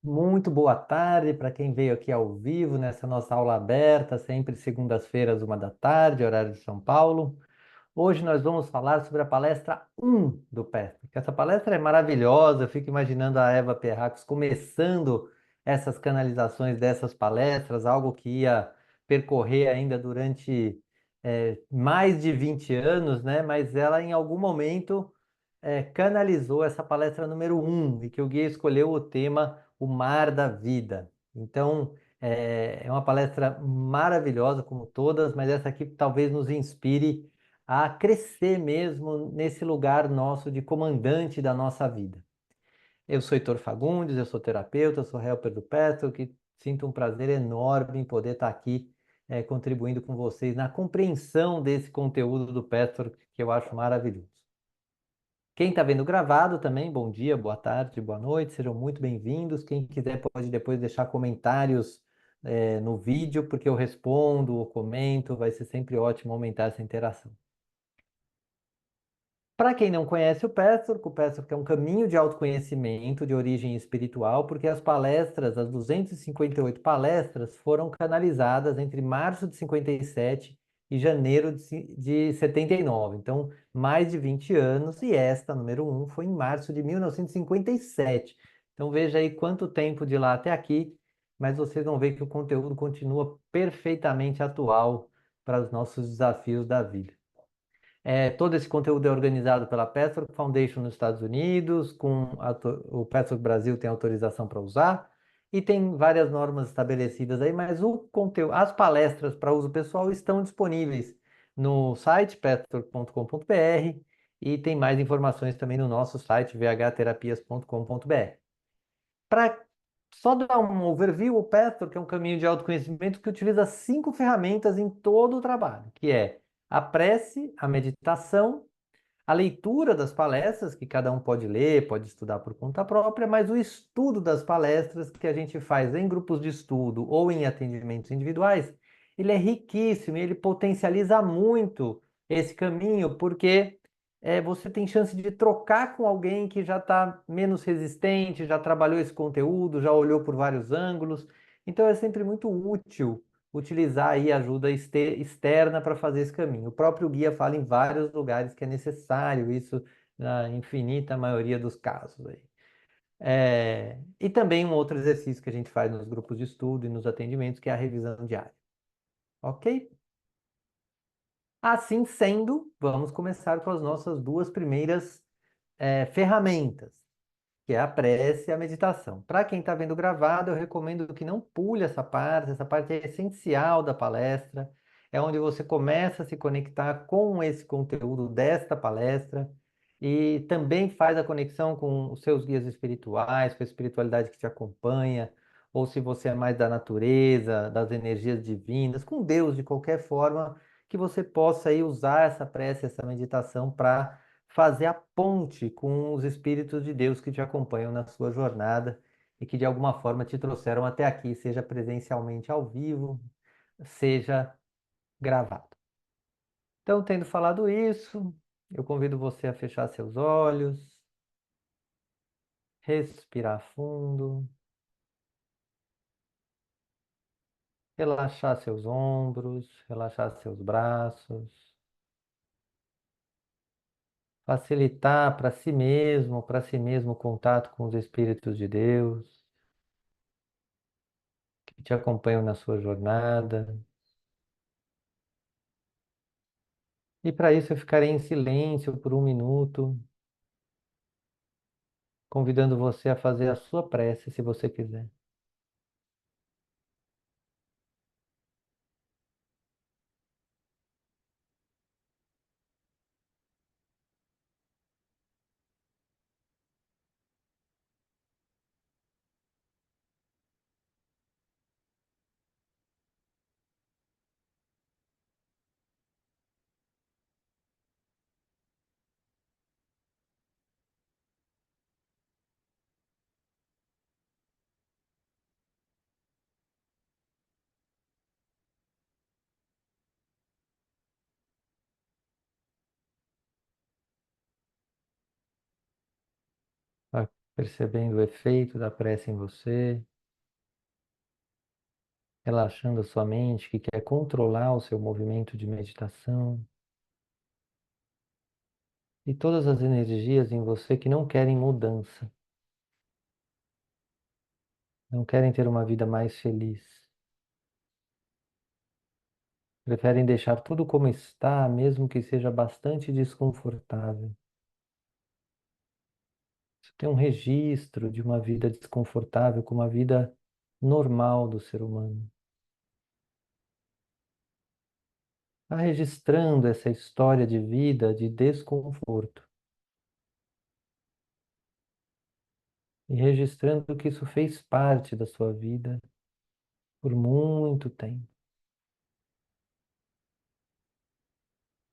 Muito boa tarde para quem veio aqui ao vivo nessa nossa aula aberta, sempre segundas-feiras, 1 da tarde, horário de São Paulo. Hoje nós vamos falar sobre a palestra um do PESP. Essa palestra é maravilhosa, eu fico imaginando a Eva Perracos começando essas canalizações dessas palestras, algo que ia percorrer ainda durante mais de 20 anos, né? Mas ela em algum momento canalizou essa palestra número um e que o guia escolheu o tema O Mar da Vida. Então, é uma palestra maravilhosa, como todas, mas essa aqui talvez nos inspire a crescer mesmo nesse lugar nosso de comandante da nossa vida. Eu sou Heitor Fagundes, eu sou terapeuta, sou helper do Petro, que sinto um prazer enorme em poder estar aqui contribuindo com vocês na compreensão desse conteúdo do Petro, que eu acho maravilhoso. Quem está vendo gravado também, bom dia, boa tarde, boa noite, sejam muito bem-vindos. Quem quiser pode depois deixar comentários no vídeo, porque eu respondo ou comento, vai ser sempre ótimo aumentar essa interação. Para quem não conhece o Pessoc é um caminho de autoconhecimento de origem espiritual, porque as palestras, as 258 palestras, foram canalizadas entre março de 57 e janeiro de 79. Então, mais de 20 anos, e esta, número um, foi em março de 1957. Então, veja aí quanto tempo de lá até aqui, mas vocês vão ver que o conteúdo continua perfeitamente atual para os nossos desafios da vida. Todo esse conteúdo é organizado pela Petro Foundation nos Estados Unidos, o Petro Brasil tem autorização para usar, e tem várias normas estabelecidas aí, mas o conteúdo, as palestras para uso pessoal estão disponíveis no site petro.com.br e tem mais informações também no nosso site vhterapias.com.br. Para só dar um overview, o Petro, que é um caminho de autoconhecimento que utiliza 5 ferramentas em todo o trabalho, que é a prece, a meditação, a leitura das palestras, que cada um pode ler, pode estudar por conta própria, mas o estudo das palestras que a gente faz em grupos de estudo ou em atendimentos individuais, ele é riquíssimo e ele potencializa muito esse caminho, porque você tem chance de trocar com alguém que já está menos resistente, já trabalhou esse conteúdo, já olhou por vários ângulos. Então é sempre muito útil utilizar aí ajuda externa para fazer esse caminho. O próprio guia fala em vários lugares que é necessário isso, na infinita maioria dos casos aí. E também um outro exercício que a gente faz nos grupos de estudo e nos atendimentos, que é a revisão diária. Ok? Assim sendo, vamos começar com as nossas duas primeiras ferramentas, que é a prece e a meditação. Para quem está vendo gravado, eu recomendo que não pule essa parte é essencial da palestra, é onde você começa a se conectar com esse conteúdo desta palestra e também faz a conexão com os seus guias espirituais, com a espiritualidade que te acompanha, ou se você é mais da natureza, das energias divinas, com Deus de qualquer forma, que você possa aí usar essa prece, essa meditação para fazer a ponte com os espíritos de Deus que te acompanham na sua jornada e que de alguma forma te trouxeram até aqui, seja presencialmente ao vivo, seja gravado. Então, tendo falado isso, eu convido você a fechar seus olhos, respirar fundo, relaxar seus ombros, relaxar seus braços, facilitar para si mesmo o contato com os espíritos de Deus que te acompanham na sua jornada. E para isso eu ficarei em silêncio por 1 minuto, convidando você a fazer a sua prece, se você quiser. percebendo o efeito da prece em você, relaxando a sua mente que quer controlar o seu movimento de meditação e todas as energias em você que não querem mudança, não querem ter uma vida mais feliz, preferem deixar tudo como está, mesmo que seja bastante desconfortável. Isso tem um registro de uma vida desconfortável como a vida normal do ser humano. Está registrando essa história de vida de desconforto e registrando que isso fez parte da sua vida por muito tempo.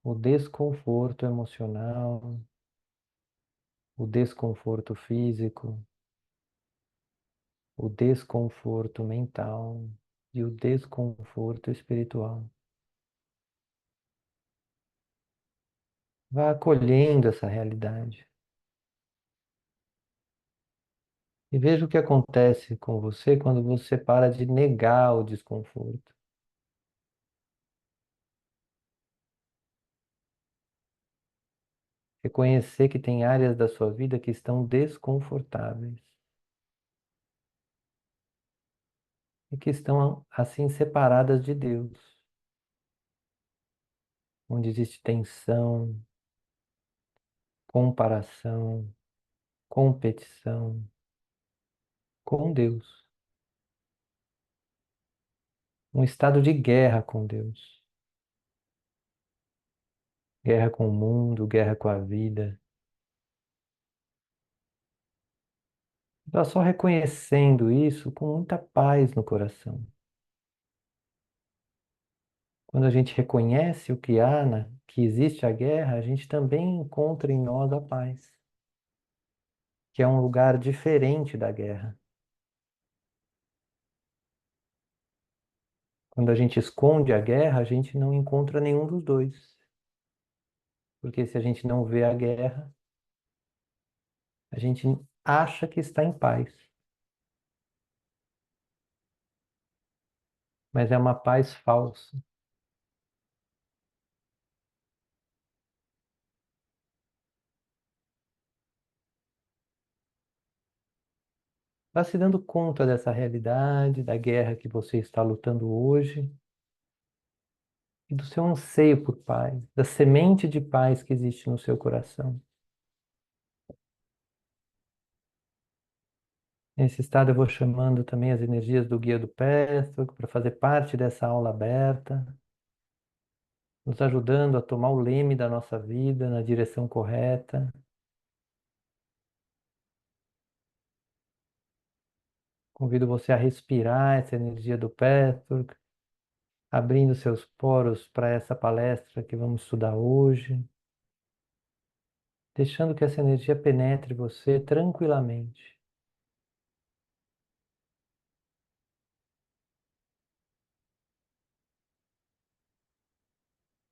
O desconforto emocional, o desconforto físico, o desconforto mental e o desconforto espiritual. Vá acolhendo essa realidade e veja o que acontece com você quando você para de negar o desconforto. Reconhecer que tem áreas da sua vida que estão desconfortáveis e que estão assim separadas de Deus, onde existe tensão, comparação, competição com Deus, um estado de guerra com Deus, guerra com o mundo, guerra com a vida. Está só reconhecendo isso com muita paz no coração. Quando a gente reconhece o que há, que existe a guerra, a gente também encontra em nós a paz, que é um lugar diferente da guerra. Quando a gente esconde a guerra, a gente não encontra nenhum dos dois. Porque se a gente não vê a guerra, a gente acha que está em paz. Mas é uma paz falsa. Vá se dando conta dessa realidade, da guerra que você está lutando hoje e do seu anseio por paz, da semente de paz que existe no seu coração. Nesse estado, eu vou chamando também as energias do guia do Pessoa para fazer parte dessa aula aberta, nos ajudando a tomar o leme da nossa vida na direção correta. Convido você a respirar essa energia do Pessoa, abrindo seus poros para essa palestra que vamos estudar hoje, deixando que essa energia penetre você tranquilamente.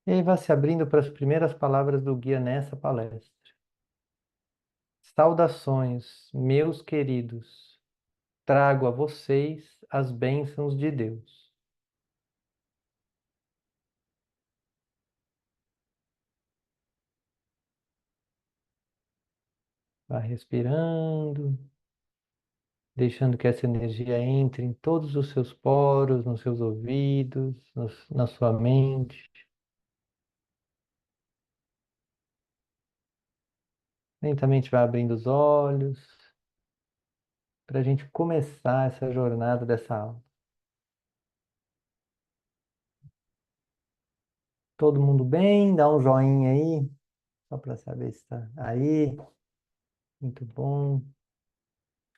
E aí vá se abrindo para as primeiras palavras do guia nessa palestra. Saudações, meus queridos. Trago a vocês as bênçãos de Deus. Vá respirando, deixando que essa energia entre em todos os seus poros, nos seus ouvidos, na sua mente. Lentamente vai abrindo os olhos para a gente começar essa jornada dessa aula. Todo mundo bem? Dá um joinha aí, só para saber se está aí. Muito bom.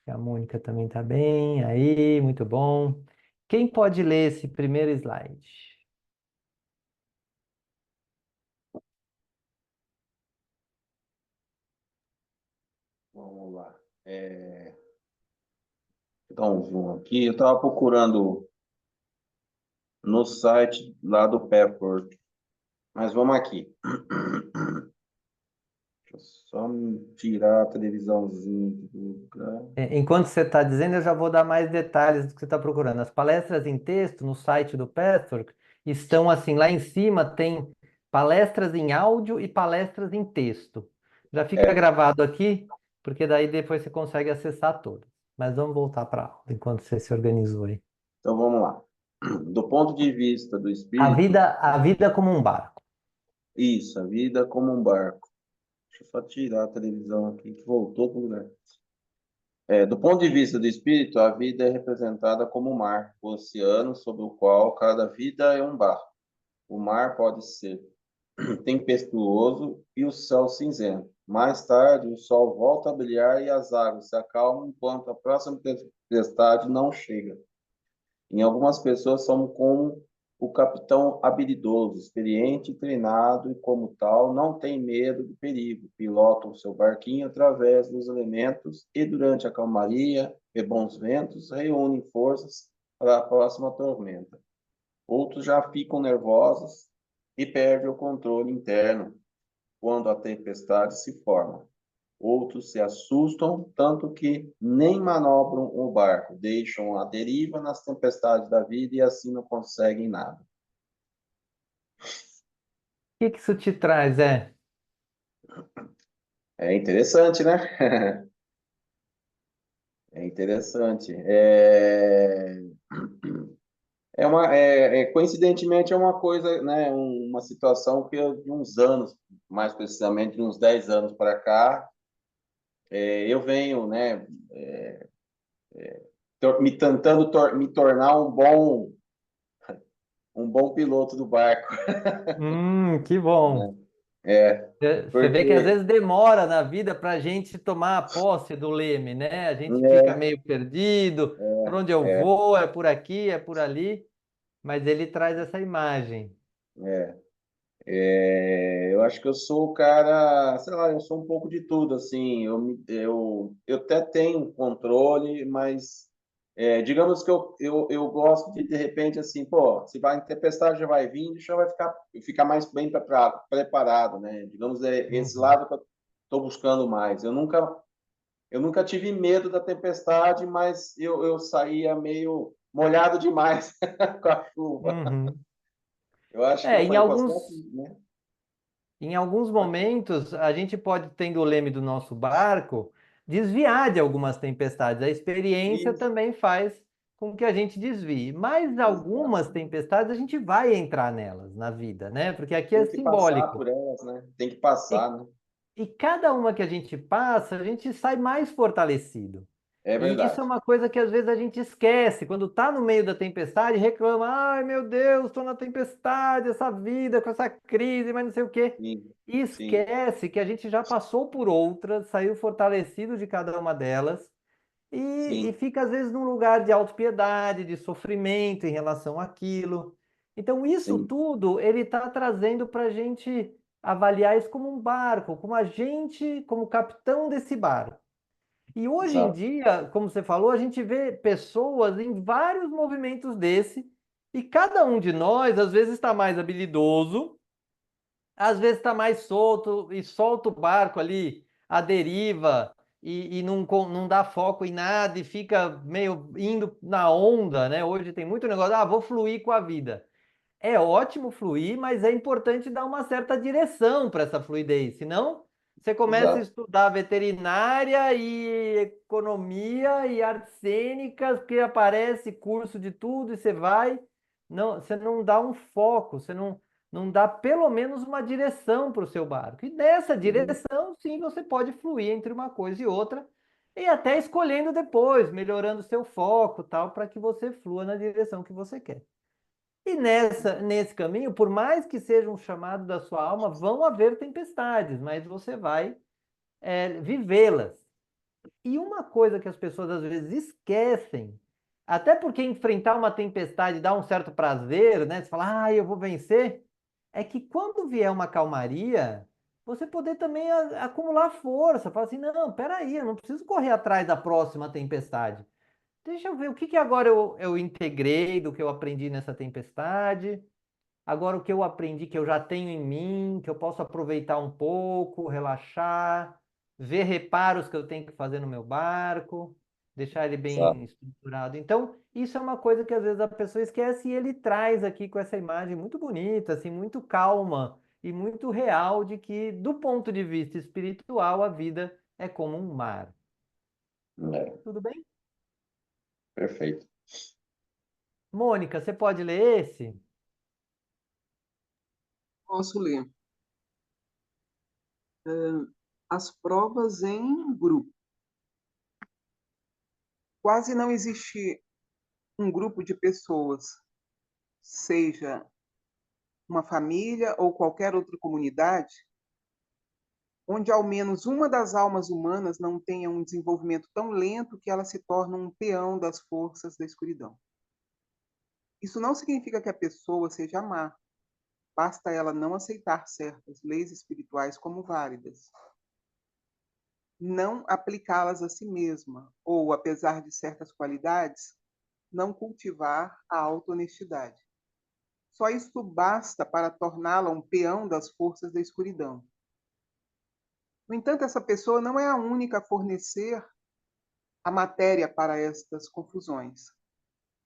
A Mônica também está bem. Aí, muito bom. Quem pode ler esse primeiro slide? Vamos lá. Vou dar um zoom aqui. Eu estava procurando no site lá do Pepper, mas vamos aqui. Deixa eu Só me tirar a televisãozinha aqui do lugar. Enquanto você está dizendo, eu já vou dar mais detalhes do que você está procurando. As palestras em texto no site do Pastor estão assim, lá em cima tem palestras em áudio e palestras em texto. Já fica É, gravado aqui, porque daí depois você consegue acessar todas. Mas vamos voltar para a aula, enquanto você se organizou aí. então vamos lá. Do ponto de vista do A espírito, vida, a vida como um barco. isso, a vida é como um barco. Deixa eu só tirar a televisão aqui que voltou para o lugar. Do ponto de vista do espírito, a vida é representada como o mar, o oceano sobre o qual cada vida é um barco. O mar pode ser tempestuoso e o céu cinzento. Mais tarde, o sol volta a brilhar e as águas se acalmam enquanto a próxima tempestade não chega. Em algumas pessoas somos como o capitão habilidoso, experiente e treinado, e como tal, não tem medo do perigo. Pilota o seu barquinho através dos elementos e, durante a calmaria e bons ventos, reúne forças para a próxima tormenta. Outros já ficam nervosos e perdem o controle interno quando a tempestade se forma. Outros se assustam tanto que nem manobram o barco, deixam a deriva nas tempestades da vida e assim não conseguem nada. O que isso te traz, é? É interessante, né? É interessante. Coincidentemente, é uma coisa, né? Uma situação que de uns anos, mais precisamente de uns 10 anos para cá, eu venho, né? Tentando me tornar um bom piloto do barco, Que bom. né? É, Você vê que às porque vezes demora na vida para a gente tomar a posse do leme, né? A gente fica é, meio perdido, por onde eu é, vou, é por aqui, é por ali, mas ele traz essa imagem. é, eu acho que eu sou o cara, sei lá, eu sou um pouco de tudo, assim, eu até tenho controle, mas digamos que eu gosto de repente, assim, pô, se vai em tempestade já vai vir, deixa eu ficar mais bem preparado, né? Digamos, é esse Uhum. lado que eu estou buscando mais. Eu nunca tive medo da tempestade, mas eu saía meio molhado demais com a chuva. Uhum. Eu acho que É, eu falei, posso aqui, né? em alguns momentos, a gente pode, tendo o leme do nosso barco, desviar de algumas tempestades. A experiência Isso, também faz com que a gente desvie. Mas algumas exato. tempestades a gente vai entrar nelas na vida, né? Porque aqui é Tem que passar simbólico. por elas, né? Tem que E, passar, né? e cada uma que a gente passa, a gente sai mais fortalecido. É E isso é verdade. uma coisa que às vezes a gente esquece. Quando está no meio da tempestade, reclama: ai meu Deus, estou na tempestade, essa vida, com essa crise, mas não sei o quê. Sim, E sim, esquece que a gente já passou por outras, saiu fortalecido de cada uma delas e sim, fica às vezes num lugar de autopiedade, de sofrimento em relação àquilo. Então, isso sim. tudo ele está trazendo para a gente avaliar isso como um barco, como a gente, como capitão desse barco. E hoje em Exato. dia, como você falou, a gente vê pessoas em vários movimentos desse, e cada um de nós, às vezes, está mais habilidoso, às vezes está mais solto e solta o barco ali, à deriva, e não, não dá foco em nada e fica meio indo na onda, né? Hoje tem muito negócio, vou fluir com a vida. É ótimo fluir, mas é importante dar uma certa direção para essa fluidez, senão você começa a Exato. estudar veterinária e economia e artes cênicas, que aparece curso de tudo e você vai, não, você não dá um foco, você não dá pelo menos uma direção para o seu barco. E nessa Sim, direção, sim, você pode fluir entre uma coisa e outra, e até escolhendo depois, melhorando o seu foco, tal, para que você flua na direção que você quer. E nesse caminho, por mais que seja um chamado da sua alma, vão haver tempestades, mas você vai vivê-las. E uma coisa que as pessoas às vezes esquecem, até porque enfrentar uma tempestade dá um certo prazer, né? Você fala, eu vou vencer, é que quando vier uma calmaria, você poder também acumular força. Fala assim, não, peraí, eu não preciso correr atrás da próxima tempestade. Deixa eu ver o que agora eu integrei do que eu aprendi nessa tempestade. agora o que eu aprendi, que eu já tenho em mim, que eu posso aproveitar um pouco, relaxar, ver reparos que eu tenho que fazer no meu barco, deixar ele bem Exato. estruturado. Então, isso é uma coisa que às vezes a pessoa esquece e ele traz aqui com essa imagem muito bonita, assim, muito calma e muito real de que, do ponto de vista espiritual, a vida é como um mar. É, Tudo bem? perfeito. Mônica, você pode ler esse? Posso ler. As provas em grupo. Quase não existe um grupo de pessoas, seja uma família ou qualquer outra comunidade, onde ao menos uma das almas humanas não tenha um desenvolvimento tão lento que ela se torna um peão das forças da escuridão. Isso não significa que a pessoa seja má, basta ela não aceitar certas leis espirituais como válidas, não aplicá-las a si mesma, ou, apesar de certas qualidades, não cultivar a auto-honestidade. Só isso basta para torná-la um peão das forças da escuridão. No entanto, essa pessoa não é a única a fornecer a matéria para estas confusões,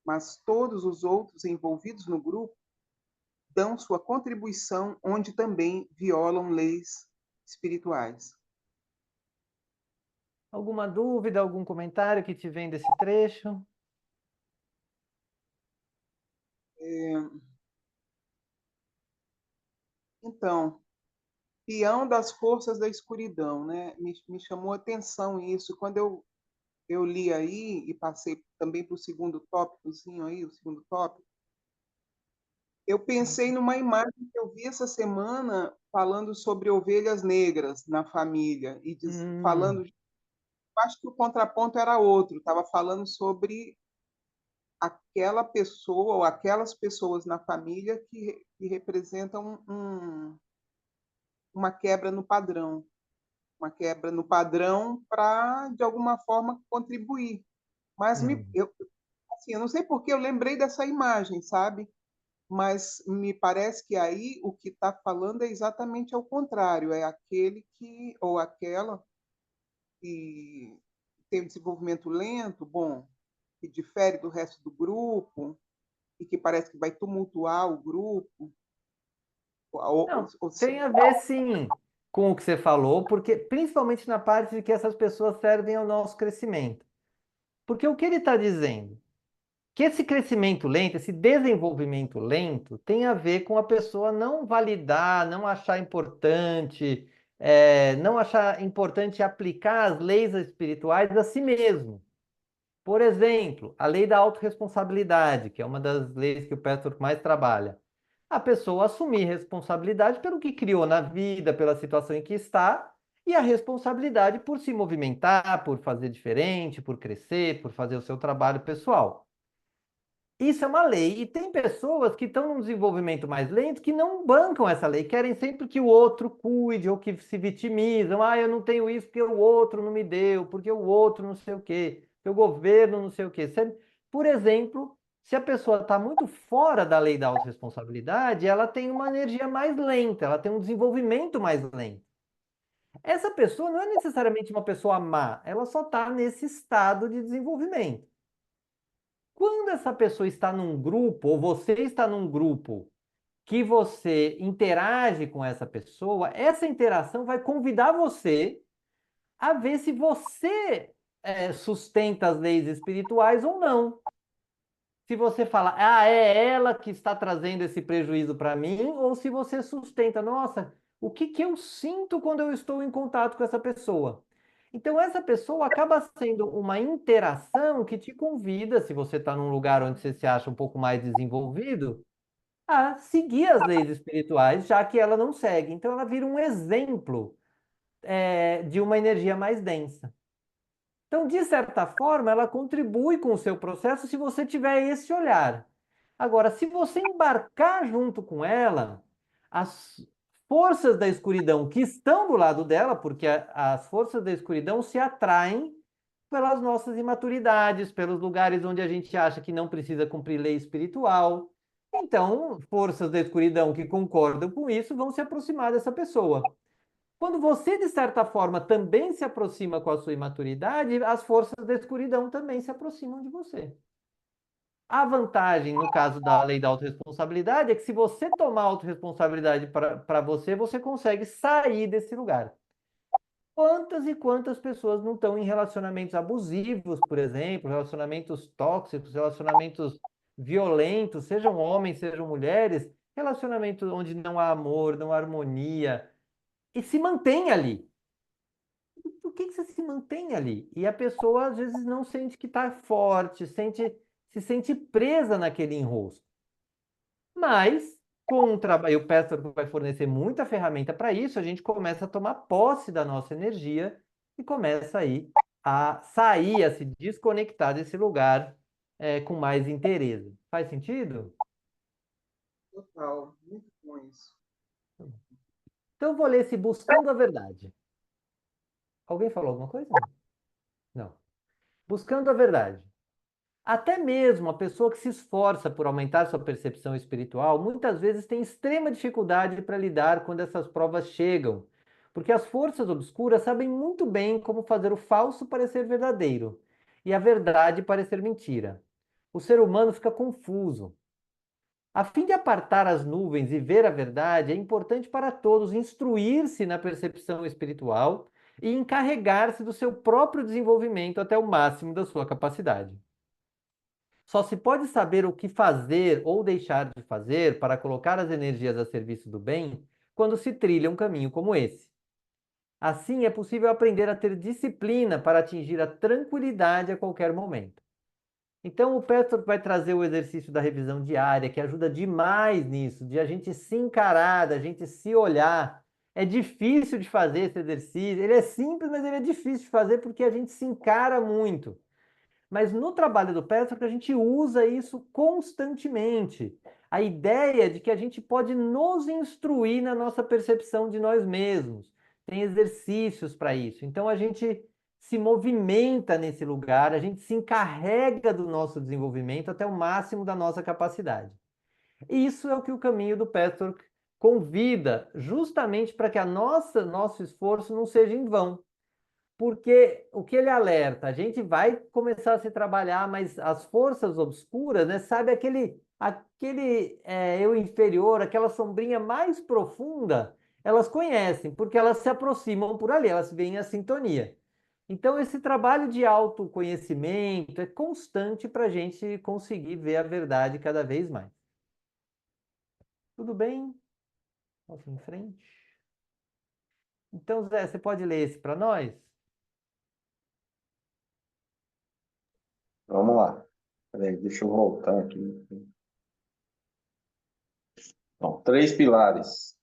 mas todos os outros envolvidos no grupo dão sua contribuição, onde também violam leis espirituais. Alguma dúvida, algum comentário que te vem desse trecho? Então, peão das forças da escuridão, né? Me chamou a atenção isso. Quando eu li aí e passei também para o segundo tópicozinho aí, o segundo tópico, eu pensei numa imagem que eu vi essa semana falando sobre ovelhas negras na família e falando, Hum, acho que o contraponto era outro, estava falando sobre aquela pessoa ou aquelas pessoas na família que representam uma quebra no padrão, uma quebra no padrão para de alguma forma contribuir. Mas hum. assim, eu não sei por que eu lembrei dessa imagem, sabe? Mas me parece que aí o que está falando é exatamente ao contrário, é aquele que, ou aquela que tem um desenvolvimento lento, bom, que difere do resto do grupo e que parece que vai tumultuar o grupo, Não, ou tem seja, a ver sim com o que você falou, porque principalmente na parte de que essas pessoas servem ao nosso crescimento. Porque o que ele está dizendo? Que esse crescimento lento, esse desenvolvimento lento, tem a ver com a pessoa não validar, não achar importante, não achar importante aplicar as leis espirituais a si mesmo. Por exemplo, a lei da autorresponsabilidade, que é uma das leis que o Petro mais trabalha. A pessoa assumir responsabilidade pelo que criou na vida, pela situação em que está, e a responsabilidade por se movimentar, por fazer diferente, por crescer, por fazer o seu trabalho pessoal. Isso é uma lei, e tem pessoas que estão num desenvolvimento mais lento que não bancam essa lei, querem sempre que o outro cuide, ou que se vitimizam. Ah, eu não tenho isso porque o outro não me deu, porque o outro não sei o quê, porque o governo não sei o quê. Por exemplo, se a pessoa está muito fora da lei da autorresponsabilidade, ela tem uma energia mais lenta, ela tem um desenvolvimento mais lento. Essa pessoa não é necessariamente uma pessoa má, ela só está nesse estado de desenvolvimento. Quando essa pessoa está num grupo, ou você está num grupo, que você interage com essa interação vai convidar você a ver se você sustenta as leis espirituais ou não. Se você fala, ah, é ela que está trazendo esse prejuízo para mim, ou se você sustenta, nossa, o que que eu sinto quando eu estou em contato com essa pessoa? Então, essa pessoa acaba sendo uma interação que te convida, se você está num lugar onde você se acha um pouco mais desenvolvido, a seguir as leis espirituais, já que ela não segue. Então, ela vira um exemplo, de uma energia mais densa. Então, de certa forma, ela contribui com o seu processo se você tiver esse olhar. Agora, se você embarcar junto com ela, as forças da escuridão que estão do lado dela, porque as forças da escuridão se atraem pelas nossas imaturidades, pelos lugares onde a gente acha que não precisa cumprir lei espiritual. Então, forças da escuridão que concordam com isso vão se aproximar dessa pessoa. Quando você, de certa forma, também se aproxima com a sua imaturidade, as forças da escuridão também se aproximam de você. A vantagem, no caso da lei da autorresponsabilidade, é que se você tomar autorresponsabilidade para você, você consegue sair desse lugar. Quantas e quantas pessoas não estão em relacionamentos abusivos, por exemplo, relacionamentos tóxicos, relacionamentos violentos, sejam homens, sejam mulheres, relacionamentos onde não há amor, não há harmonia, e se mantém ali. Por que você se mantém ali? E a pessoa às vezes não sente que está forte, se sente presa naquele enrosco. Mas, com o trabalho, o Pastor vai fornecer muita ferramenta para isso, a gente começa a tomar posse da nossa energia e começa aí a sair, a se desconectar desse lugar com mais interesse. Faz sentido? Total, muito bom isso. Então, eu vou ler esse Buscando a Verdade. Alguém falou alguma coisa? Não. Buscando a Verdade. Até mesmo a pessoa que se esforça por aumentar sua percepção espiritual, muitas vezes tem extrema dificuldade para lidar quando essas provas chegam, porque as forças obscuras sabem muito bem como fazer o falso parecer verdadeiro e a verdade parecer mentira. O ser humano fica confuso. A fim de apartar as nuvens e ver a verdade, é importante para todos instruir-se na percepção espiritual e encarregar-se do seu próprio desenvolvimento até o máximo da sua capacidade. Só se pode saber o que fazer ou deixar de fazer para colocar as energias a serviço do bem quando se trilha um caminho como esse. Assim, é possível aprender a ter disciplina para atingir a tranquilidade a qualquer momento. Então, o Petro vai trazer o exercício da revisão diária, que ajuda demais nisso, de a gente se encarar, da gente se olhar. É difícil de fazer esse exercício, ele é simples, mas ele é difícil de fazer porque a gente se encara muito. Mas no trabalho do Petro, a gente usa isso constantemente. A ideia de que a gente pode nos instruir na nossa percepção de nós mesmos. Tem exercícios para isso. Então a gente se movimenta nesse lugar, a gente se encarrega do nosso desenvolvimento até o máximo da nossa capacidade. E isso é o que o caminho do Petro convida, justamente para que nosso esforço não seja em vão. Porque o que ele alerta, a gente vai começar a se trabalhar, mas as forças obscuras, né, sabe aquele eu inferior, aquela sombrinha mais profunda, elas conhecem, porque elas se aproximam por ali, elas vêm a sintonia. Então, esse trabalho de autoconhecimento é constante para a gente conseguir ver a verdade cada vez mais. Tudo bem? Vamos em frente. Então, Zé, você pode ler esse para nós? Vamos lá. Peraí, deixa eu voltar aqui. Então, três pilares.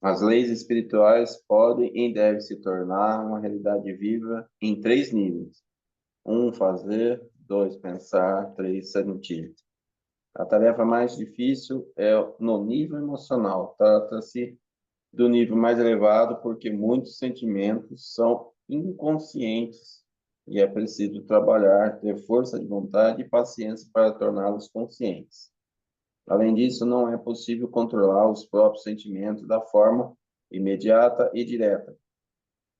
As leis espirituais podem e devem se tornar uma realidade viva em três níveis. Um, fazer. Dois, pensar. Três, sentir. A tarefa mais difícil é no nível emocional. Trata-se do nível mais elevado porque muitos sentimentos são inconscientes e é preciso trabalhar, ter força de vontade e paciência para torná-los conscientes. Além disso, não é possível controlar os próprios sentimentos da forma imediata e direta,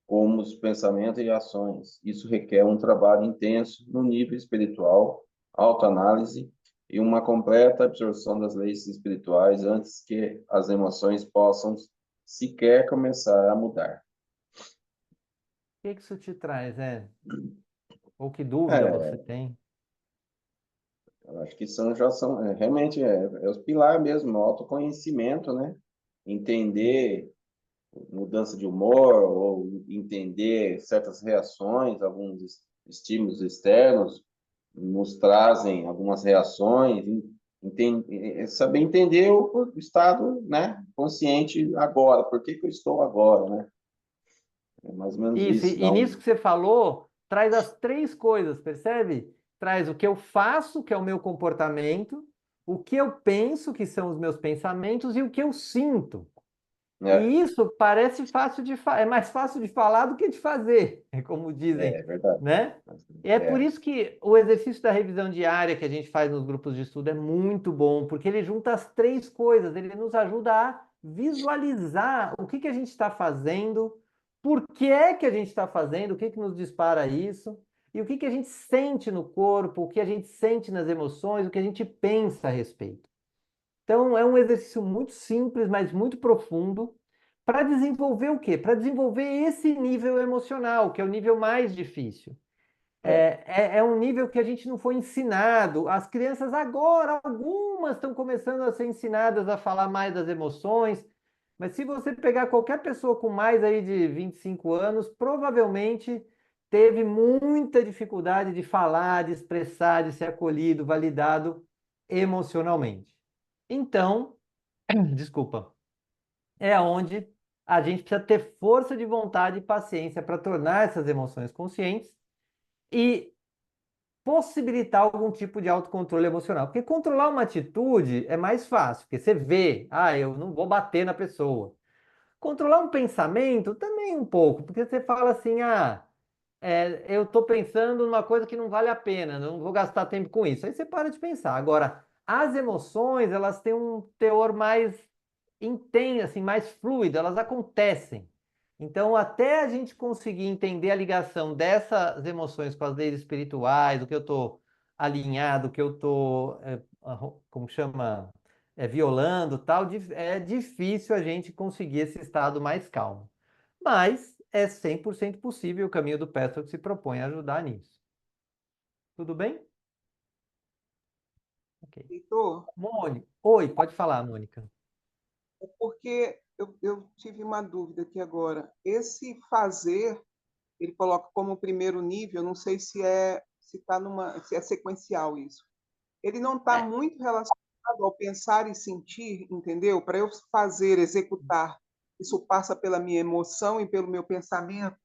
como os pensamentos e ações. Isso requer um trabalho intenso no nível espiritual, autoanálise e uma completa absorção das leis espirituais antes que as emoções possam sequer começar a mudar. O que isso te traz, Ou que dúvida você É, tem? eu acho que realmente é os pilares mesmo, o autoconhecimento, né? Entender mudança de humor ou entender certas reações, alguns estímulos externos nos trazem algumas reações, saber entender o estado, né, consciente agora, por que que eu estou agora, né? É mais ou menos Isso, isso, e nisso que você falou, traz as três coisas, percebe? Traz o que eu faço, que é o meu comportamento, o que eu penso, que são os meus pensamentos, e o que eu sinto. É, E isso parece fácil é mais fácil de falar do que de fazer, como é dizem, verdade. né? E é por É, isso que o exercício da revisão diária que a gente faz nos grupos de estudo é muito bom, porque ele junta as três coisas, ele nos ajuda a visualizar o que que a gente está fazendo, por que é que a gente está fazendo, o que que nos dispara isso, e o que que a gente sente no corpo, o que a gente sente nas emoções, o que a gente pensa a respeito. Então, é um exercício muito simples, mas muito profundo, para desenvolver o quê? Para desenvolver esse nível emocional, que é o nível mais difícil. é, É um nível que a gente não foi ensinado. As crianças agora, algumas estão começando a ser ensinadas a falar mais das emoções, mas se você pegar qualquer pessoa com mais aí de 25 anos, provavelmente teve muita dificuldade de falar, de expressar, de ser acolhido, validado emocionalmente. Então, desculpa, é onde a gente precisa ter força de vontade e paciência para tornar essas emoções conscientes e possibilitar algum tipo de autocontrole emocional. Porque controlar uma atitude é mais fácil, porque você vê, eu não vou bater na pessoa. Controlar um pensamento também um pouco, porque você fala assim, eu estou pensando numa coisa que não vale a pena, não vou gastar tempo com isso. Aí você para de pensar. Agora, as emoções, elas têm um teor mais intenso, assim, mais fluido, elas acontecem. Então, até a gente conseguir entender a ligação dessas emoções com as leis espirituais, o que eu estou alinhado, o que eu estou, como chama, violando, tal, é difícil a gente conseguir esse estado mais calmo. Mas é 100% possível, o caminho do Pessoa que se propõe a ajudar nisso. Tudo bem? Ok. Heitor, Mônica. Oi, pode falar, Mônica. é porque eu tive uma dúvida aqui agora. Esse fazer, ele coloca como primeiro nível, não sei se é sequencial isso. Ele não está É, muito relacionado ao pensar e sentir, entendeu? Para eu fazer, executar, isso passa pela minha emoção e pelo meu pensamento,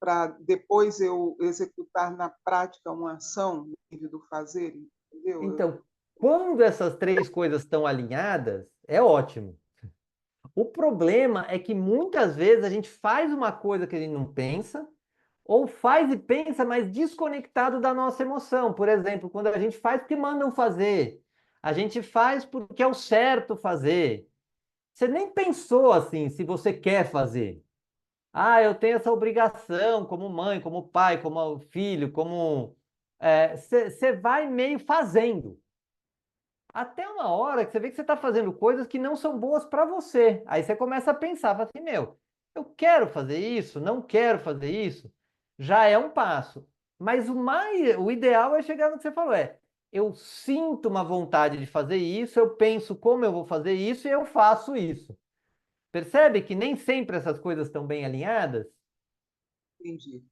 para depois eu executar na prática uma ação no nível do fazer, entendeu? então, quando essas três coisas estão alinhadas, é ótimo. O problema é que muitas vezes a gente faz uma coisa que a gente não pensa, ou faz e pensa, mas desconectado da nossa emoção. Por exemplo, quando a gente faz porque mandam fazer, a gente faz porque é o certo fazer. Você nem pensou assim, se você quer fazer. Eu tenho essa obrigação como mãe, como pai, como filho, como. Você vai meio fazendo. Até uma hora que você vê que você está fazendo coisas que não são boas para você. Aí você começa a pensar, fala assim, meu, eu quero fazer isso, não quero fazer isso. Já é um passo. Mas o ideal é chegar no que você falou, eu sinto uma vontade de fazer isso, eu penso como eu vou fazer isso e eu faço isso. Percebe que nem sempre essas coisas estão bem alinhadas? Entendi.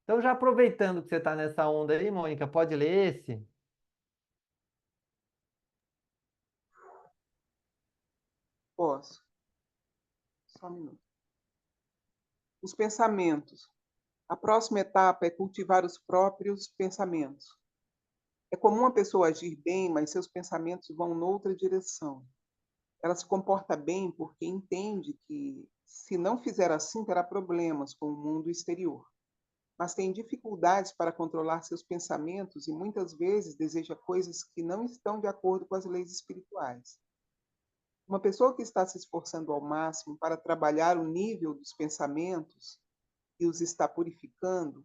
Então, já aproveitando que você está nessa onda aí, Mônica, pode ler esse? Posso. Só um minuto. Os pensamentos. A próxima etapa é cultivar os próprios pensamentos. É comum a pessoa agir bem, mas seus pensamentos vão noutra direção. Ela se comporta bem porque entende que, se não fizer assim, terá problemas com o mundo exterior. Mas tem dificuldades para controlar seus pensamentos e muitas vezes deseja coisas que não estão de acordo com as leis espirituais. Uma pessoa que está se esforçando ao máximo para trabalhar o nível dos pensamentos e os está purificando,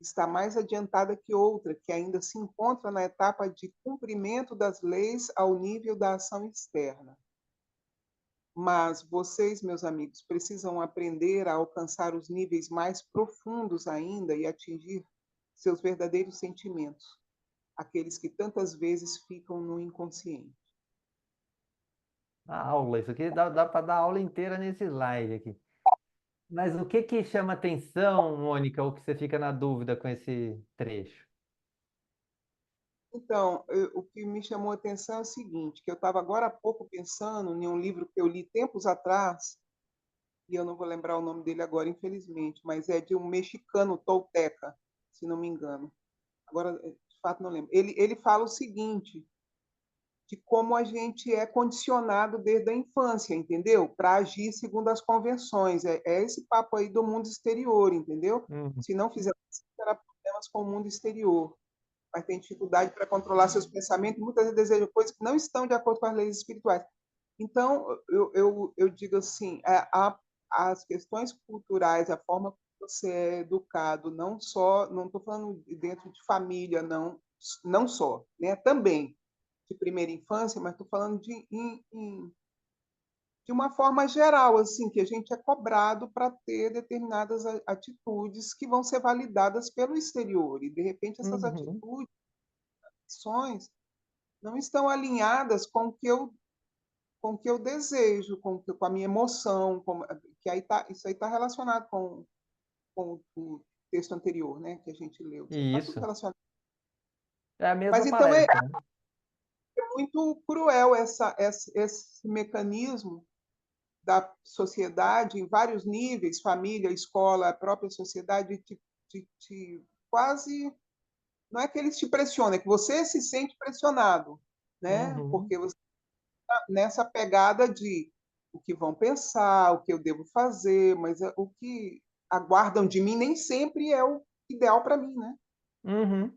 está mais adiantada que outra, que ainda se encontra na etapa de cumprimento das leis ao nível da ação externa. Mas vocês, meus amigos, precisam aprender a alcançar os níveis mais profundos ainda e atingir seus verdadeiros sentimentos, aqueles que tantas vezes ficam no inconsciente. A aula, isso aqui dá para dar aula inteira nesse slide aqui. Mas o que que chama atenção, Mônica, ou que você fica na dúvida com esse trecho? Então, o que me chamou a atenção é o seguinte, que eu estava agora há pouco pensando em um livro que eu li tempos atrás, e eu não vou lembrar o nome dele agora, infelizmente, mas é de um mexicano, Tolteca, se não me engano. Agora, de fato, não lembro. Ele fala o seguinte, de como a gente é condicionado desde a infância, entendeu? Para agir segundo as convenções. É esse papo aí do mundo exterior, entendeu? Uhum. Se não fizer isso, terá problemas com o mundo exterior. Mas tem dificuldade para controlar seus pensamentos, muitas vezes desejam coisas que não estão de acordo com as leis espirituais. Então, eu digo assim, as questões culturais, a forma como você é educado, não só, não estou falando dentro de família, não só, né? Também de primeira infância, mas estou falando de uma forma geral, assim, que a gente é cobrado para ter determinadas atitudes que vão ser validadas pelo exterior. E, de repente, essas Uhum. atitudes, ações, não estão alinhadas com o que eu desejo, com a minha emoção, que aí isso aí está relacionado com o texto anterior, né, que a gente leu. Está tudo Isso. relacionado. É a mesma Mas então palestra, né? muito cruel esse mecanismo da sociedade em vários níveis, família, escola, a própria sociedade, quase, não é que eles te pressionam, é que você se sente pressionado, né? Uhum. Porque você está nessa pegada de o que vão pensar, o que eu devo fazer, mas o que aguardam de mim nem sempre é o ideal para mim, né? Uhum.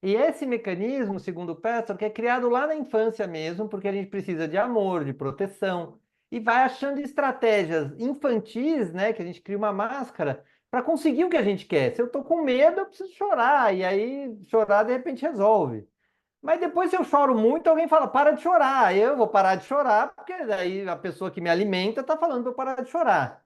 E esse mecanismo, segundo o Pestor, que é criado lá na infância mesmo, porque a gente precisa de amor, de proteção, e vai achando estratégias infantis, né, que a gente cria uma máscara para conseguir o que a gente quer. Se eu estou com medo, eu preciso chorar, e aí chorar de repente resolve. Mas depois, se eu choro muito, alguém fala, para de chorar. Eu vou parar de chorar, porque daí a pessoa que me alimenta está falando para eu parar de chorar.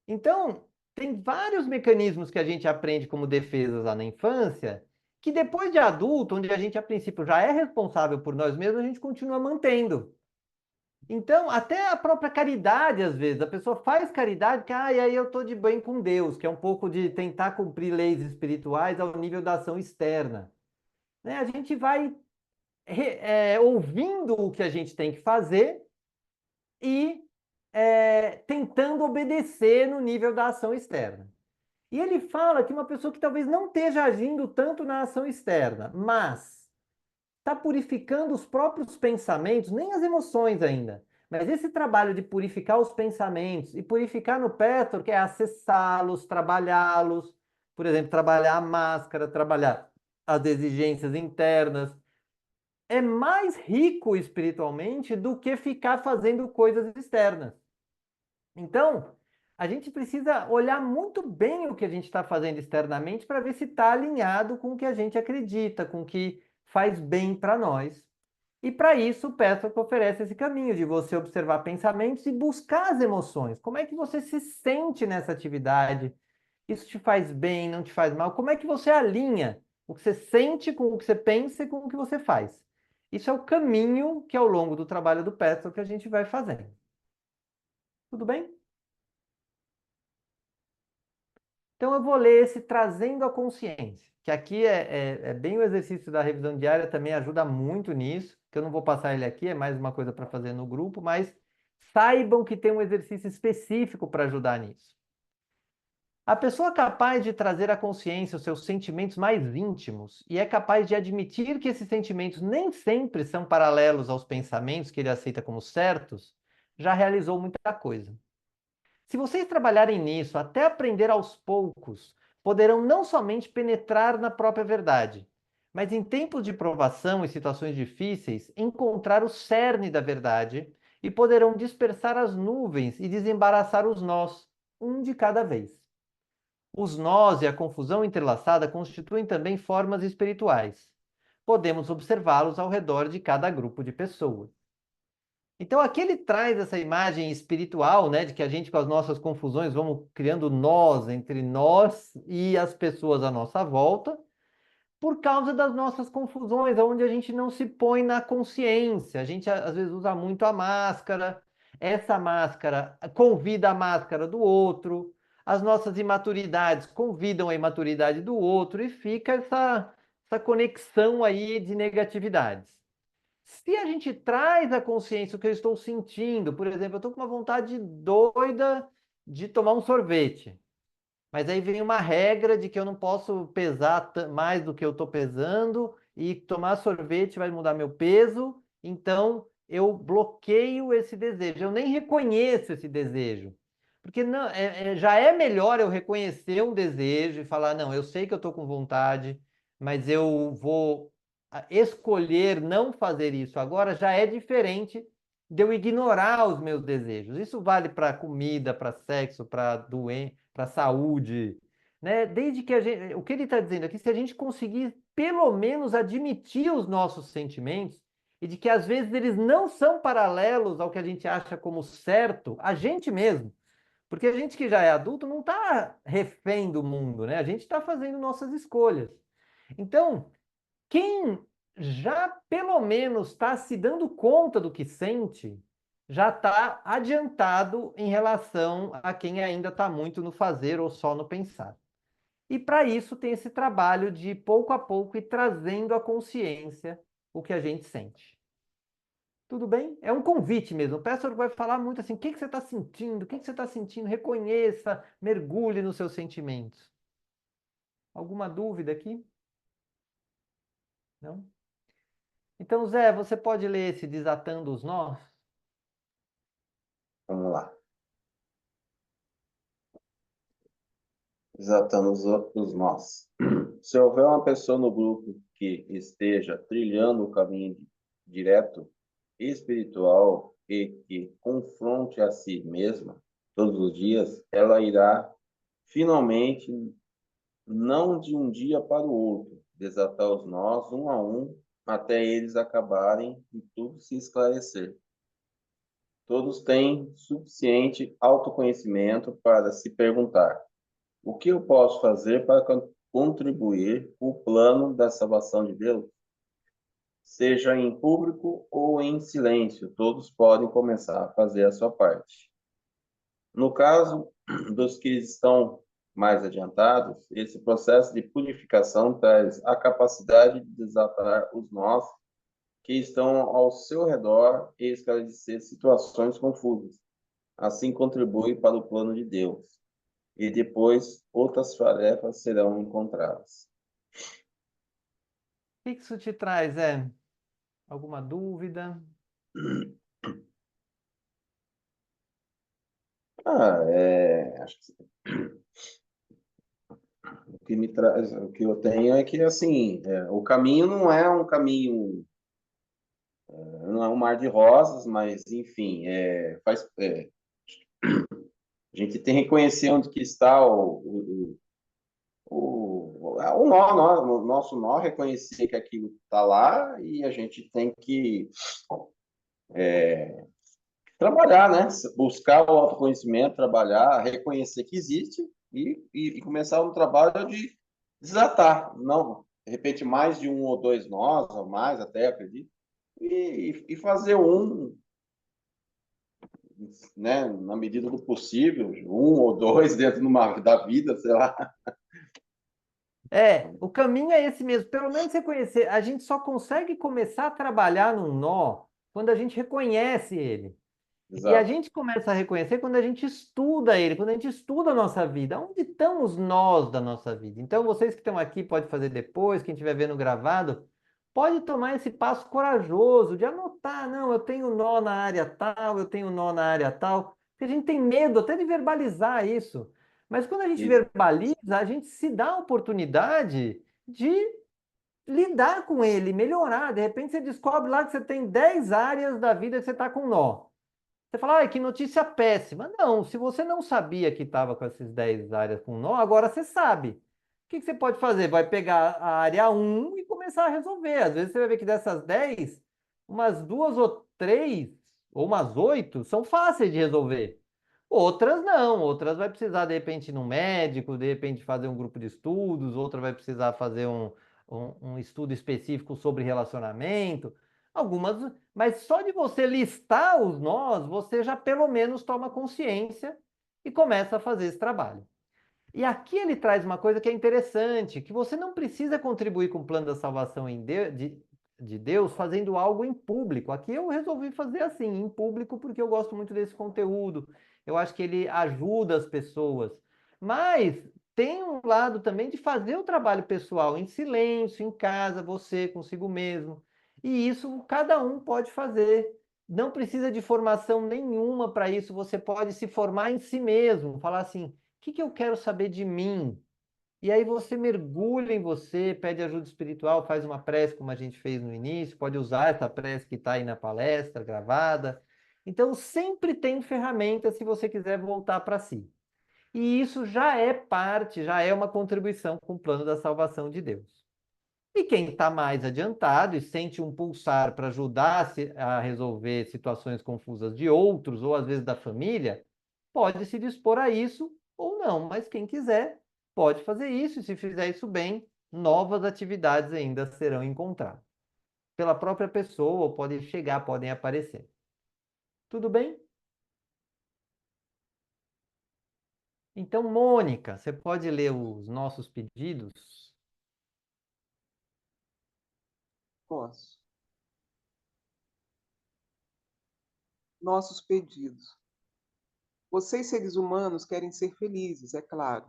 Então, tem vários mecanismos que a gente aprende como defesas lá na infância, que depois de adulto, onde a gente a princípio já é responsável por nós mesmos, a gente continua mantendo. Então, até a própria caridade, às vezes, a pessoa faz caridade, que e aí eu estou de bem com Deus, que é um pouco de tentar cumprir leis espirituais ao nível da ação externa. Né? A gente vai ouvindo o que a gente tem que fazer e tentando obedecer no nível da ação externa. E ele fala que uma pessoa que talvez não esteja agindo tanto na ação externa, mas está purificando os próprios pensamentos, nem as emoções ainda, mas esse trabalho de purificar os pensamentos e purificar no Petro, que é acessá-los, trabalhá-los, por exemplo, trabalhar a máscara, trabalhar as exigências internas, é mais rico espiritualmente do que ficar fazendo coisas externas. Então, a gente precisa olhar muito bem o que a gente está fazendo externamente para ver se está alinhado com o que a gente acredita, com o que faz bem para nós. E para isso, o Petrarch oferece esse caminho de você observar pensamentos e buscar as emoções. Como é que você se sente nessa atividade? Isso te faz bem, não te faz mal? Como é que você alinha o que você sente com o que você pensa e com o que você faz? Isso é o caminho que ao longo do trabalho do Petrarch a gente vai fazendo. Tudo bem? Então eu vou ler esse Trazendo a Consciência, que aqui é bem o exercício da revisão diária, também ajuda muito nisso, que eu não vou passar ele aqui, é mais uma coisa para fazer no grupo, mas saibam que tem um exercício específico para ajudar nisso. A pessoa capaz de trazer à consciência os seus sentimentos mais íntimos e é capaz de admitir que esses sentimentos nem sempre são paralelos aos pensamentos que ele aceita como certos, já realizou muita coisa. Se vocês trabalharem nisso até aprender aos poucos, poderão não somente penetrar na própria verdade, mas em tempos de provação e situações difíceis, encontrar o cerne da verdade e poderão dispersar as nuvens e desembaraçar os nós, um de cada vez. Os nós e a confusão entrelaçada constituem também formas espirituais. Podemos observá-los ao redor de cada grupo de pessoas. Então aqui ele traz essa imagem espiritual, né, de que a gente com as nossas confusões vamos criando nós entre nós e as pessoas à nossa volta, por causa das nossas confusões, onde a gente não se põe na consciência. A gente às vezes usa muito a máscara, essa máscara convida a máscara do outro, as nossas imaturidades convidam a imaturidade do outro e fica essa conexão aí de negatividades. Se a gente traz à consciência o que eu estou sentindo, por exemplo, eu estou com uma vontade doida de tomar um sorvete, mas aí vem uma regra de que eu não posso pesar mais do que eu estou pesando e tomar sorvete vai mudar meu peso então eu bloqueio esse desejo, eu nem reconheço esse desejo. Porque não, já é melhor eu reconhecer um desejo e falar, não, eu sei que eu estou com vontade, mas eu vou escolher não fazer isso agora, já é diferente de eu ignorar os meus desejos. Isso vale para comida, para sexo, para doença, para saúde, né? Desde que a gente, o que ele está dizendo aqui, se a gente conseguir pelo menos admitir os nossos sentimentos e de que às vezes eles não são paralelos ao que a gente acha como certo, a gente mesmo. Porque a gente que já é adulto não está refém do mundo, né? A gente está fazendo nossas escolhas. Então, quem já pelo menos está se dando conta do que sente, já está adiantado em relação a quem ainda está muito no fazer ou só no pensar. E para isso tem esse trabalho de pouco a pouco ir trazendo à consciência o que a gente sente. Tudo bem? É um convite mesmo. O pastor vai falar muito assim: o que você está sentindo? O que você está sentindo? Reconheça, mergulhe nos seus sentimentos. Alguma dúvida aqui? Não? Então, Zé, você pode ler esse Desatando os Nós? Vamos lá. Desatando os nós. Se houver uma pessoa no grupo que esteja trilhando o caminho direto espiritual e que confronte a si mesma todos os dias, ela irá finalmente, não de um dia para o outro, desatar os nós um a um até eles acabarem e tudo se esclarecer. Todos têm suficiente autoconhecimento para se perguntar: o que eu posso fazer para contribuir com o plano da salvação de Deus? Seja em público ou em silêncio, todos podem começar a fazer a sua parte. No caso dos que estão mais adiantados, esse processo de purificação traz a capacidade de desatar os nós que estão ao seu redor e esclarecer situações confusas. Assim contribui para o plano de Deus. E depois outras tarefas serão encontradas. O que isso te traz, Zé? Alguma dúvida? Acho que o que me traz, o que eu tenho é que assim, o caminho não é um caminho, não é um mar de rosas, mas enfim, a gente tem que reconhecer onde que está o o nosso nó, reconhecer que aquilo está lá e a gente tem que trabalhar, né? Buscar o autoconhecimento, trabalhar, reconhecer que existe e começar um trabalho de desatar. Não, de repente, mais de um ou dois nós, ou mais até, acredito, e fazer um, né, na medida do possível, um ou dois dentro da vida, sei lá. O caminho é esse mesmo. Pelo menos reconhecer. A gente só consegue começar a trabalhar num nó quando a gente reconhece ele. E a Exato. gente começa a reconhecer quando a gente estuda ele, quando a gente estuda a nossa vida. Onde estão os nós da nossa vida? Então, vocês que estão aqui, pode fazer depois, quem estiver vendo gravado, pode tomar esse passo corajoso de anotar, não, eu tenho nó na área tal, eu tenho nó na área tal. Porque a gente tem medo até de verbalizar isso. Mas quando a gente E, verbaliza, a gente se dá a oportunidade de lidar com ele, melhorar. De repente você descobre lá que você tem 10 áreas da vida que você está com nó. Você fala, ai, que notícia péssima. Não, se você não sabia que estava com essas 10 áreas com nó, agora você sabe. O que você pode fazer? Vai pegar a área um e começar a resolver. Às vezes você vai ver que dessas 10, umas duas ou três, ou umas 8, são fáceis de resolver. Outras não, outras vai precisar, de repente, ir no médico, de repente fazer um grupo de estudos, outra vai precisar fazer um estudo específico sobre relacionamento. Algumas, mas só de você listar os nós, você já pelo menos toma consciência e começa a fazer esse trabalho. E aqui ele traz uma coisa que é interessante, que você não precisa contribuir com o plano da salvação de Deus fazendo algo em público. Aqui eu resolvi fazer assim, em público, porque eu gosto muito desse conteúdo. Eu acho que ele ajuda as pessoas. Mas tem um lado também de fazer o trabalho pessoal em silêncio, em casa, você consigo mesmo. E isso cada um pode fazer. Não precisa de formação nenhuma para isso. Você pode se formar em si mesmo, falar assim: o que que eu quero saber de mim? E aí você mergulha em você, pede ajuda espiritual, faz uma prece como a gente fez no início, pode usar essa prece que está aí na palestra gravada. Então sempre tem ferramenta se você quiser voltar para si. E isso já é parte, já é uma contribuição com o plano da salvação de Deus. E quem está mais adiantado e sente um pulsar para ajudar a resolver situações confusas de outros, ou às vezes da família, pode se dispor a isso ou não. Mas quem quiser pode fazer isso, e se fizer isso bem, novas atividades ainda serão encontradas. Pela própria pessoa, ou podem chegar, podem aparecer. Tudo bem? Então, Mônica, você pode ler os nossos pedidos? Posso. Nossos pedidos. Vocês, seres humanos, querem ser felizes, é claro.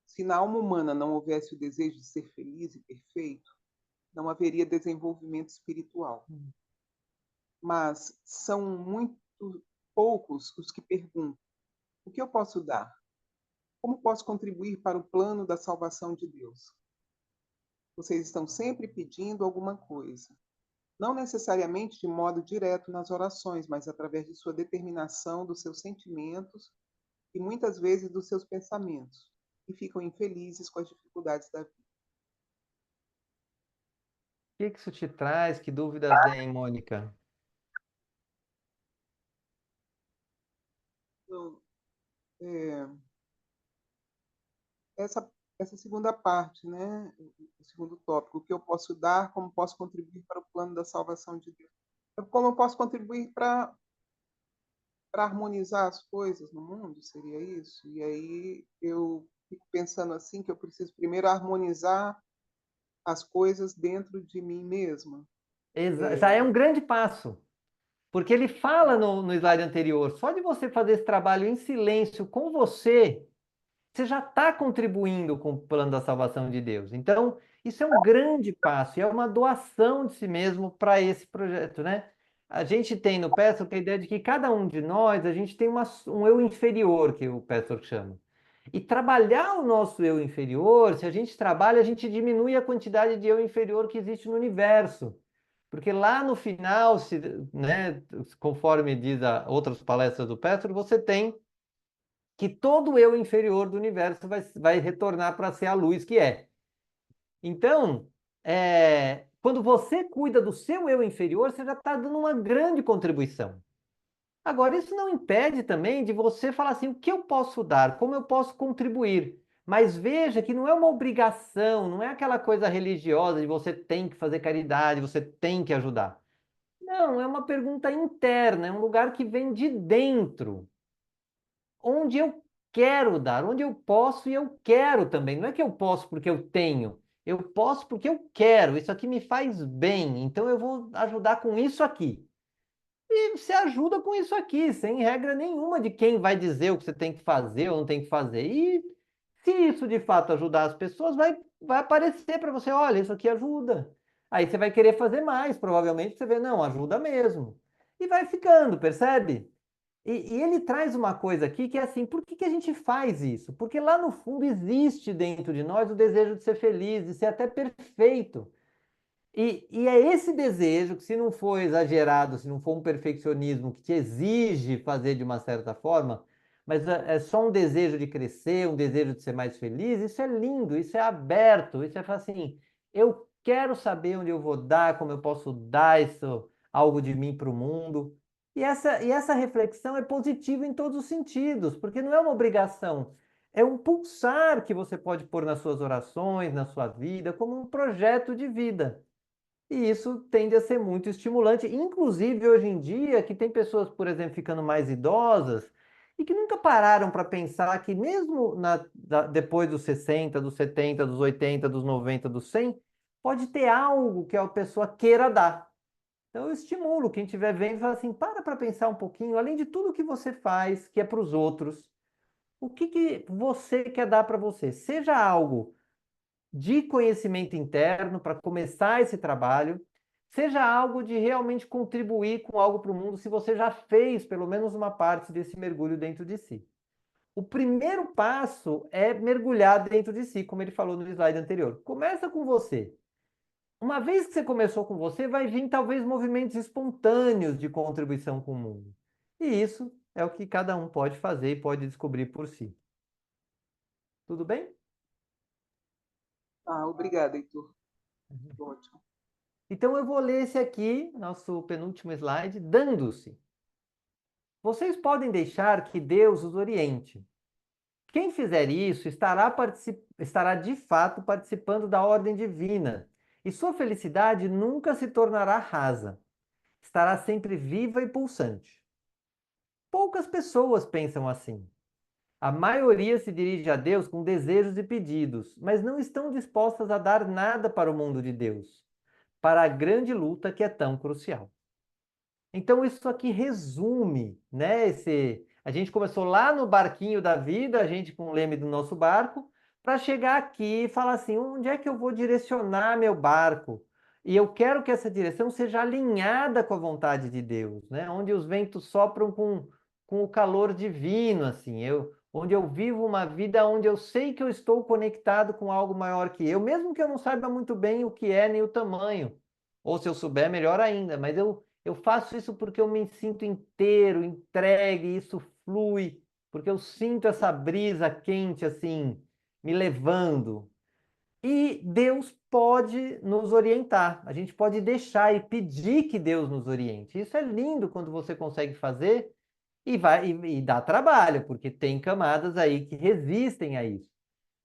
Se na alma humana não houvesse o desejo de ser feliz e perfeito, não haveria desenvolvimento espiritual. Mas são muito poucos os que perguntam: o que eu posso dar? Como posso contribuir para o plano da salvação de Deus? Vocês estão sempre pedindo alguma coisa. Não necessariamente de modo direto nas orações, mas através de sua determinação, dos seus sentimentos e muitas vezes dos seus pensamentos, e ficam infelizes com as dificuldades da vida. O que isso te traz? Que dúvidas vem, Mônica? Então, essa, essa segunda parte, né? O segundo tópico, o que eu posso dar, como posso contribuir para o plano da salvação de Deus. Como eu posso contribuir para harmonizar as coisas no mundo, seria isso? E aí eu fico pensando assim que eu preciso primeiro harmonizar as coisas dentro de mim mesma. Já é um grande passo, porque ele fala no slide anterior, só de você fazer esse trabalho em silêncio com você, você já está contribuindo com o plano da salvação de Deus. Então, isso é um grande passo, e é uma doação de si mesmo para esse projeto, né? A gente tem no Pessoal a ideia de que cada um de nós, a gente tem um eu inferior, que o Pessoal chama. E trabalhar o nosso eu inferior, se a gente trabalha, a gente diminui a quantidade de eu inferior que existe no universo. Porque lá no final, né, conforme diz outras palestras do Petro, você tem que todo eu inferior do universo vai retornar para ser a luz que é. Então, quando você cuida do seu eu inferior, você já está dando uma grande contribuição. Agora, isso não impede também de você falar assim: o que eu posso dar? Como eu posso contribuir? Mas veja que não é uma obrigação, não é aquela coisa religiosa de você tem que fazer caridade, você tem que ajudar. Não, é uma pergunta interna, é um lugar que vem de dentro, onde eu quero dar, onde eu posso e eu quero também. Não é que eu posso porque eu tenho, eu posso porque eu quero. Isso aqui me faz bem, então eu vou ajudar com isso aqui. E você ajuda com isso aqui, sem regra nenhuma de quem vai dizer o que você tem que fazer ou não tem que fazer. E se isso de fato ajudar as pessoas, vai aparecer para você: olha, isso aqui ajuda. Aí você vai querer fazer mais, provavelmente, você vê, não, ajuda mesmo. E vai ficando, percebe? E ele traz uma coisa aqui que é assim: por que que a gente faz isso? Porque lá no fundo existe dentro de nós o desejo de ser feliz, de ser até perfeito. E é esse desejo que, se não for exagerado, se não for um perfeccionismo que te exige fazer de uma certa forma, mas é só um desejo de crescer, um desejo de ser mais feliz, isso é lindo, isso é aberto, isso é assim: eu quero saber onde eu vou dar, como eu posso dar isso, algo de mim para o mundo. E essa reflexão é positiva em todos os sentidos, porque não é uma obrigação, é um pulsar que você pode pôr nas suas orações, na sua vida, como um projeto de vida. E isso tende a ser muito estimulante, inclusive hoje em dia, que tem pessoas, por exemplo, ficando mais idosas e que nunca pararam para pensar que mesmo depois dos 60, dos 70, dos 80, dos 90, dos 100, pode ter algo que a pessoa queira dar. Então eu estimulo quem estiver vendo, fala assim: para pensar um pouquinho, além de tudo que você faz, que é para os outros, o que que você quer dar para você? Seja algo de conhecimento interno para começar esse trabalho, seja algo de realmente contribuir com algo para o mundo, se você já fez pelo menos uma parte desse mergulho dentro de si. O primeiro passo é mergulhar dentro de si, como ele falou no slide anterior. Começa com você. Uma vez que você começou com você, vai vir talvez movimentos espontâneos de contribuição com o mundo. E isso é o que cada um pode fazer e pode descobrir por si. Tudo bem? Ah, obrigada, Heitor. Ótimo. Então eu vou ler esse aqui, nosso penúltimo slide, dando-se. Vocês podem deixar que Deus os oriente. Quem fizer isso estará de fato participando da ordem divina, e sua felicidade nunca se tornará rasa. Estará sempre viva e pulsante. Poucas pessoas pensam assim. A maioria se dirige a Deus com desejos e pedidos, mas não estão dispostas a dar nada para o mundo de Deus, para a grande luta que é tão crucial. Então isso aqui resume, né? A gente começou lá no barquinho da vida, a gente com o leme do nosso barco, para chegar aqui e falar assim, onde é que eu vou direcionar meu barco? E eu quero que essa direção seja alinhada com a vontade de Deus, né? Onde os ventos sopram com o calor divino, assim. Onde eu vivo uma vida onde eu sei que eu estou conectado com algo maior que eu, mesmo que eu não saiba muito bem o que é nem o tamanho. Ou se eu souber, melhor ainda, mas eu faço isso porque eu me sinto inteiro, entregue, isso flui, porque eu sinto essa brisa quente assim, me levando. E Deus pode nos orientar. A gente pode deixar e pedir que Deus nos oriente. Isso é lindo quando você consegue fazer e dá trabalho, porque tem camadas aí que resistem a isso.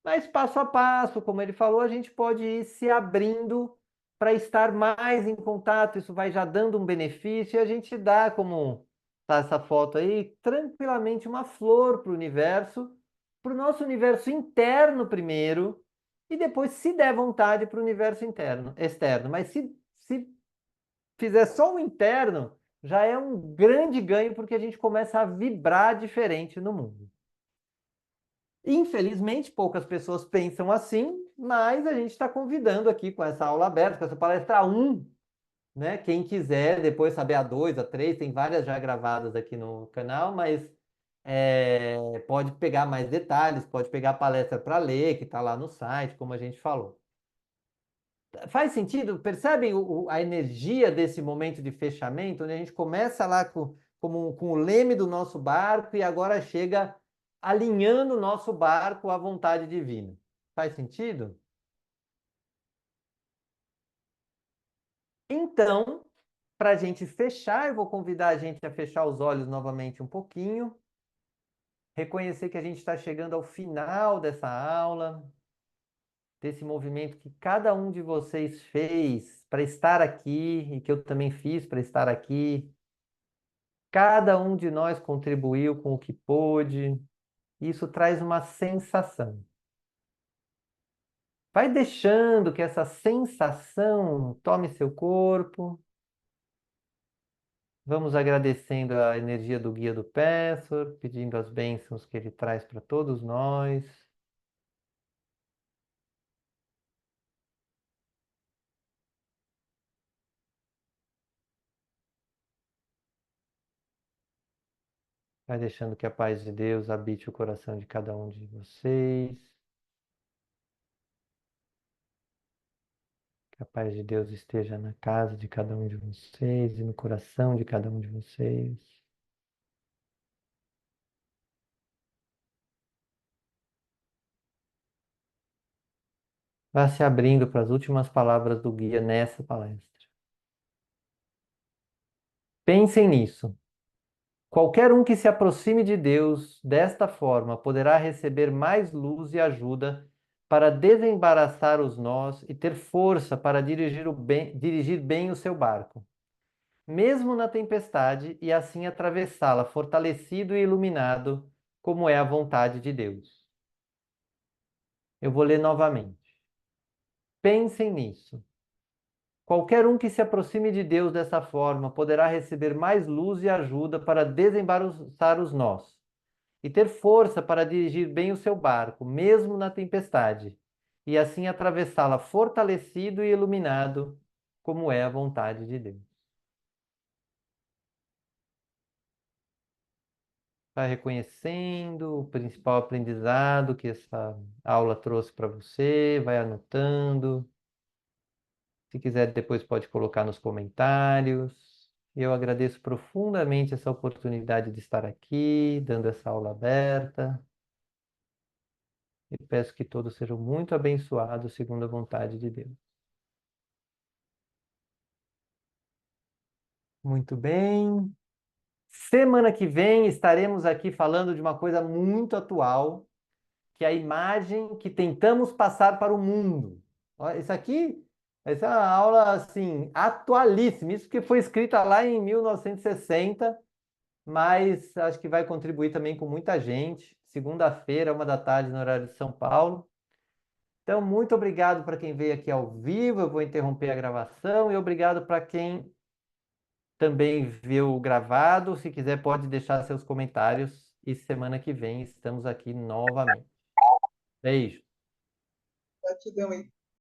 Mas passo a passo, como ele falou, a gente pode ir se abrindo para estar mais em contato. Isso vai já dando um benefício e a gente dá, como tá essa foto aí, tranquilamente uma flor para o nosso universo interno primeiro, e depois, se der vontade, para o universo externo. Mas se fizer só o interno, já é um grande ganho, porque a gente começa a vibrar diferente no mundo. Infelizmente, poucas pessoas pensam assim, mas a gente está convidando aqui com essa aula aberta, com essa palestra 1, né? Quem quiser depois saber a 2, a 3, tem várias já gravadas aqui no canal, mas pode pegar mais detalhes, pode pegar a palestra para ler, que está lá no site, como a gente falou. Faz sentido? Percebem a energia desse momento de fechamento, onde a gente começa lá com o leme do nosso barco e agora chega alinhando o nosso barco à vontade divina. Faz sentido? Então, para a gente fechar, eu vou convidar a gente a fechar os olhos novamente um pouquinho, reconhecer que a gente está chegando ao final dessa aula, desse movimento que cada um de vocês fez para estar aqui e que eu também fiz para estar aqui. Cada um de nós contribuiu com o que pôde. Isso traz uma sensação. Vai deixando que essa sensação tome seu corpo. Vamos agradecendo a energia do guia do Pésor, pedindo as bênçãos que ele traz para todos nós. Vai deixando que a paz de Deus habite o coração de cada um de vocês. Que a paz de Deus esteja na casa de cada um de vocês e no coração de cada um de vocês. Vá se abrindo para as últimas palavras do guia nessa palestra. Pensem nisso. Qualquer um que se aproxime de Deus desta forma poderá receber mais luz e ajuda para desembaraçar os nós e ter força para dirigir bem o seu barco, mesmo na tempestade, e assim atravessá-la fortalecido e iluminado, como é a vontade de Deus. Eu vou ler novamente. Pensem nisso. Qualquer um que se aproxime de Deus dessa forma poderá receber mais luz e ajuda para desembaraçar os nós e ter força para dirigir bem o seu barco, mesmo na tempestade, e assim atravessá-la fortalecido e iluminado, como é a vontade de Deus. Vai reconhecendo o principal aprendizado que essa aula trouxe para você, vai anotando. Se quiser, depois pode colocar nos comentários. Eu agradeço profundamente essa oportunidade de estar aqui, dando essa aula aberta. E peço que todos sejam muito abençoados segundo a vontade de Deus. Muito bem. Semana que vem estaremos aqui falando de uma coisa muito atual, que é a imagem que tentamos passar para o mundo. Isso aqui, essa é uma aula assim atualíssima, isso que foi escrita lá em 1960, mas acho que vai contribuir também com muita gente. Segunda-feira, 1 da tarde, no horário de São Paulo. Então, muito obrigado para quem veio aqui ao vivo. Eu vou interromper a gravação e obrigado para quem também viu gravado. Se quiser, pode deixar seus comentários. E semana que vem estamos aqui novamente. Beijo. Gratidão aí.